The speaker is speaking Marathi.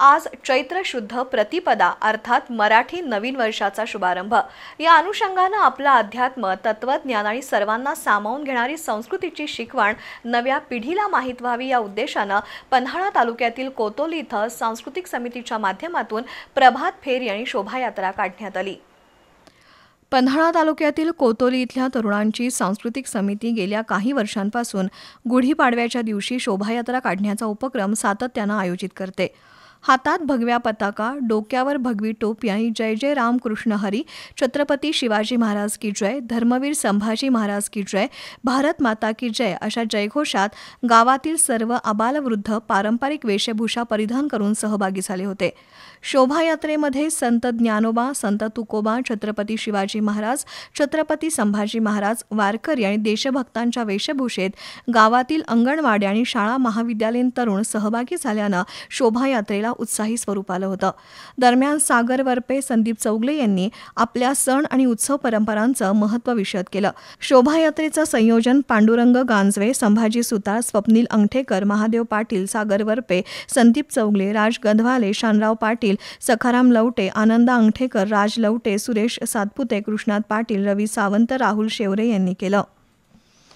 आज चैत्र शुद्ध प्रतिपदा अर्थात मराठी नवीन वर्षाचा शुभारंभ। या अनुषंगाने आपला अध्यात्म, तत्वज्ञान आणि सर्वांना सामावून घेणारी संस्कृतीची शिकवण नव्या पिढीला माहीत व्हावी या उद्देशाने पन्हाळा तालुक्यातील कोतोली इथं सांस्कृतिक समितीच्या माध्यमातून प्रभात फेरी आणि शोभायात्रा काढण्यात आली। पन्हाळा तालुक्यातील कोतोली इथल्या तरुणांची सांस्कृतिक समिती गेल्या काही वर्षांपासून गुढीपाडव्याच्या दिवशी शोभायात्रा काढण्याचा उपक्रम सातत्याने आयोजित करते। हातात भगव्या पताका, डोक्यावर भगवी टोपी आणि जय जय राम कृष्ण हरी, छत्रपती शिवाजी महाराज की जय, धर्मवीर संभाजी महाराज की जय, भारत माता की जय अशा जयघोषात गावातील सर्व आबालवृद्ध पारंपरिक वेशभूषा परिधान करून सहभागी झाले होते। शोभायात्रेमध्ये संत ज्ञानोबा, संत तुकोबा, छत्रपती शिवाजी महाराज, छत्रपती संभाजी महाराज, वारकरी आणि देशभक्तांच्या वेशभूषेत गावातील अंगणवाडी आणि शाळा महाविद्यालयीन तरुण सहभागी झाल्यानं शोभायात्रेला उत्साही स्वरूप आलं होतं। दरम्यान सागर वरपे, संदीप चौगले यांनी आपल्या सण आणि उत्सव परंपरांचं महत्त्व विशद केलं। शोभायात्रेचं संयोजन पांडुरंग गांजवे, संभाजी सुतार, स्वप्नील अंगठेकर, महादेव पाटील, सागर वरपे, संदीप चौगले, राज गधवाले, शानराव पाटील, सखाराम लवटे, आनंदा अंगठेकर, राज लवटे, सुरेश सातपुते, कृष्णात पाटील, रवी सावंत, राहुल शेवरे यांनी केलं।